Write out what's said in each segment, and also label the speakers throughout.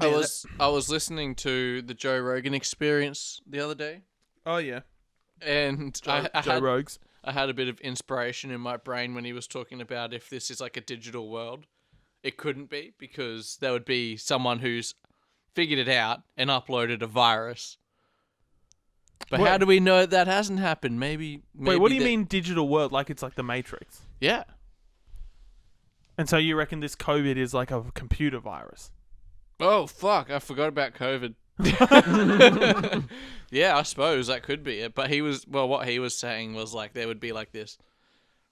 Speaker 1: I was listening to the Joe Rogan Experience the other day.
Speaker 2: Oh yeah,
Speaker 1: and
Speaker 2: Joe Rogs.
Speaker 1: I had a bit of inspiration in my brain when he was talking about if this is like a digital world. It couldn't be, because there would be someone who's figured it out and uploaded a virus. But how do we know that hasn't happened? Maybe
Speaker 2: Wait, what do you mean digital world? Like it's like the Matrix?
Speaker 1: Yeah.
Speaker 2: And so you reckon this COVID is like a computer virus?
Speaker 1: Oh, fuck. I forgot about COVID. Yeah, I suppose that could be it. But what he was saying was like there would be like this.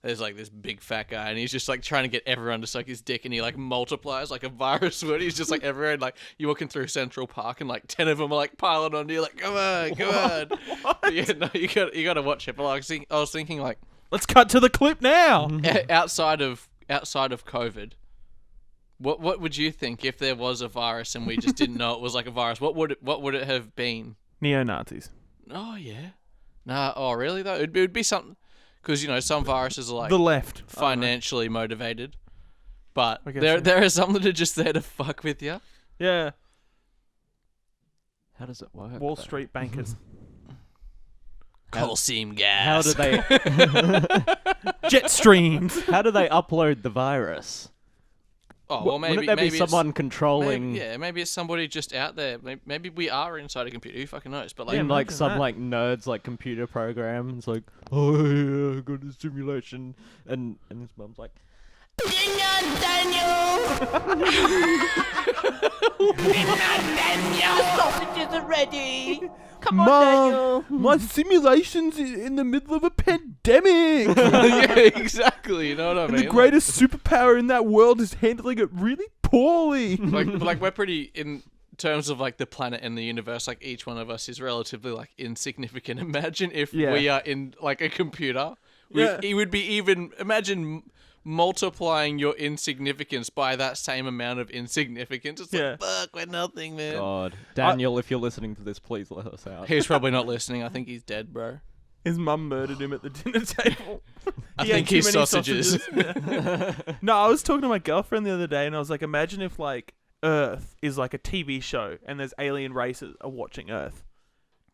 Speaker 1: There's like this big fat guy, and he's just like trying to get everyone to suck his dick, and he like multiplies like a virus would. He's just like everywhere, and, like you're walking through Central Park, and like 10 of them are like piling onto you, like come on. But yeah, no, you got to watch it. But like, I was thinking like,
Speaker 2: let's cut to the clip now.
Speaker 1: outside of COVID, what would you think if there was a virus and we just didn't know it was like a virus? What would it have been?
Speaker 2: Neo-Nazis.
Speaker 1: Oh yeah. Nah. Oh really though? It would be something. Because, you know, some viruses are like
Speaker 2: the left
Speaker 1: financially motivated, but
Speaker 2: there
Speaker 1: is something to just there to fuck with you.
Speaker 2: Yeah.
Speaker 3: How does it work?
Speaker 2: Wall Street bankers.
Speaker 1: Coal seam gas.
Speaker 3: How do they
Speaker 2: jet streams?
Speaker 3: How do they upload the virus?
Speaker 1: Oh well, maybe
Speaker 3: wouldn't there be someone controlling?
Speaker 1: Maybe it's somebody just out there. Maybe we are inside a computer. Who fucking knows? But like,
Speaker 3: in like some like nerds like computer programs, like oh yeah, I got a simulation, and his mum's like,
Speaker 4: Ding on, Daniel! Ding on, Daniel! The sausages are ready! Come on, Daniel!
Speaker 2: My simulation's in the middle of a pandemic!
Speaker 1: Yeah, exactly. You know what I mean?
Speaker 2: The greatest superpower in that world is handling it really poorly.
Speaker 1: Like we're pretty, in terms of like the planet and the universe, like each one of us is relatively like insignificant. Imagine if we are in like a computer. It would be even, imagine multiplying your insignificance by that same amount of insignificance. It's like, fuck, we're nothing, man.
Speaker 3: God. Daniel, if you're listening to this, please let us out.
Speaker 1: He's probably not listening. I think he's dead, bro.
Speaker 2: His mum murdered him at the dinner table.
Speaker 1: I think he's sausages.
Speaker 2: No, I was talking to my girlfriend the other day, and I was like, imagine if like Earth is like a TV show, and there's alien races are watching Earth,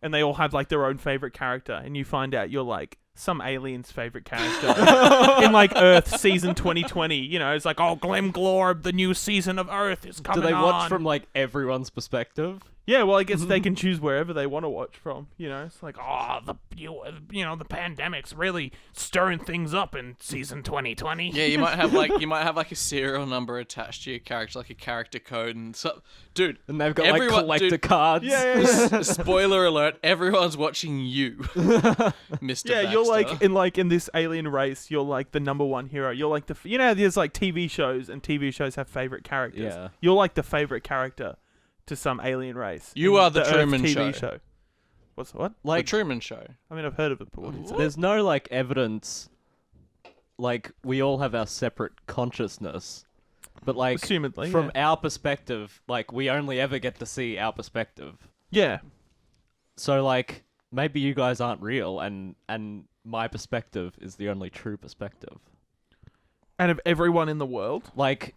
Speaker 2: and they all have like their own favorite character, and you find out you're like some alien's favorite character in like Earth season 2020. You know, it's like, oh, Glenn Glorb, the new season of Earth is coming on.
Speaker 3: Do they watch from like everyone's perspective?
Speaker 2: Yeah, well, I guess they can choose wherever they want to watch from. You know, it's like, oh, the pandemic's really stirring things up in season 2020.
Speaker 1: Yeah, you might have like a serial number attached to your character, like a character code, and so, dude.
Speaker 3: And they've got like collector cards.
Speaker 2: Yeah.
Speaker 1: Spoiler alert: everyone's watching you, Mr.
Speaker 2: Yeah,
Speaker 1: Baxter.
Speaker 2: you're in this alien race. You're like the number one hero. You're like there's like TV shows, and TV shows have favorite characters.
Speaker 3: Yeah.
Speaker 2: You're like the favorite character to some alien race.
Speaker 1: You are the
Speaker 2: Earth
Speaker 1: Truman
Speaker 2: TV
Speaker 1: Show.
Speaker 2: What's what?
Speaker 1: Like the Truman Show.
Speaker 2: I mean, I've heard of it, but what is it?
Speaker 3: There's no like evidence. Like we all have our separate consciousness, but like
Speaker 2: Assumedly,
Speaker 3: from our perspective, like we only ever get to see our perspective.
Speaker 2: Yeah.
Speaker 3: So like maybe you guys aren't real, and my perspective is the only true perspective.
Speaker 2: And of everyone in the world,
Speaker 3: like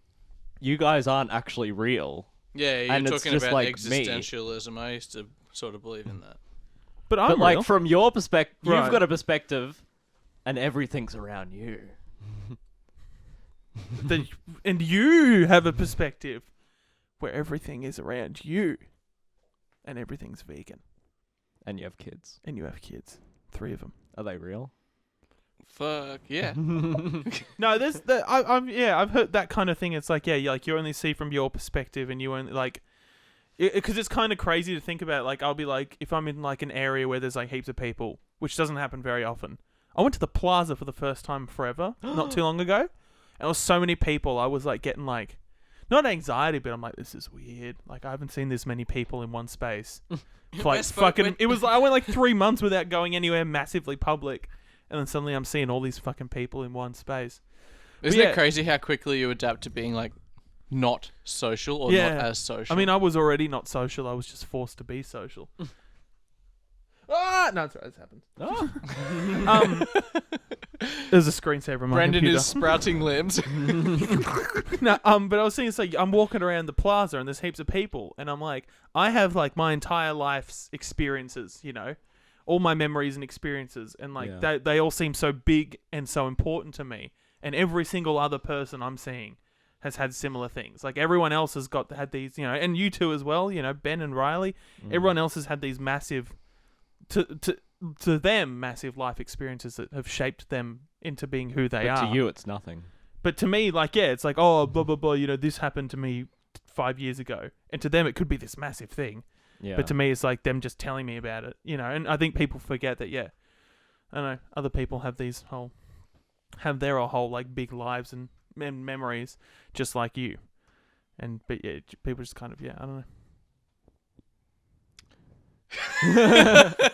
Speaker 3: you guys aren't actually real.
Speaker 1: Yeah, you're
Speaker 3: and
Speaker 1: talking
Speaker 3: it's just
Speaker 1: about
Speaker 3: like
Speaker 1: existentialism. I used to sort of believe in that.
Speaker 2: but I'm
Speaker 3: But like
Speaker 2: real.
Speaker 3: from your perspective,
Speaker 2: Right.
Speaker 3: you've got a perspective, and everything's around you.
Speaker 2: And you have a perspective where everything is around you, and everything's vegan,
Speaker 3: And you have kids.
Speaker 2: and you have kids, 3 of them.
Speaker 3: Are they real?
Speaker 1: Fuck yeah.
Speaker 2: No, there's I've heard that kind of thing. It's like, yeah, you only see from your perspective, and you only like, because it's kind of crazy to think about. Like, I'll be like, if I'm in like an area where there's like heaps of people, which doesn't happen very often. I went to the plaza for the first time forever, not too long ago, and there was so many people. I was like getting like, not anxiety, but I'm like, this is weird. Like, I haven't seen this many people in one space. Like fucking, it was like I went like 3 months without going anywhere massively public. And then suddenly I'm seeing all these fucking people in one space.
Speaker 1: Isn't it crazy how quickly you adapt to being like not social or not as social?
Speaker 2: I mean, I was already not social. I was just forced to be social. No, it's right. This happened.
Speaker 3: Oh.
Speaker 2: There's a screensaver on my
Speaker 1: Brendan
Speaker 2: computer.
Speaker 1: is sprouting limbs.
Speaker 2: No, but I was saying, it's like I'm walking around the plaza and there's heaps of people, and I'm like, I have like my entire life's experiences, you know, all my memories and experiences, and like they all seem so big and so important to me, and every single other person I'm seeing has had similar things. Like everyone else has had these, you know, and you two as well, you know, Ben and Riley. Everyone else has had these massive, to them, massive life experiences that have shaped them into being who they are.
Speaker 3: To you, it's nothing.
Speaker 2: But to me, like, yeah, it's like, oh, blah, blah, blah, you know, this happened to me 5 years ago. And to them, it could be this massive thing.
Speaker 3: Yeah.
Speaker 2: But to me, it's like them just telling me about it, you know. And I think people forget that, yeah, I don't know, other people have their whole, like, big lives and memories just like you. But yeah, people just kind of, yeah, I don't know.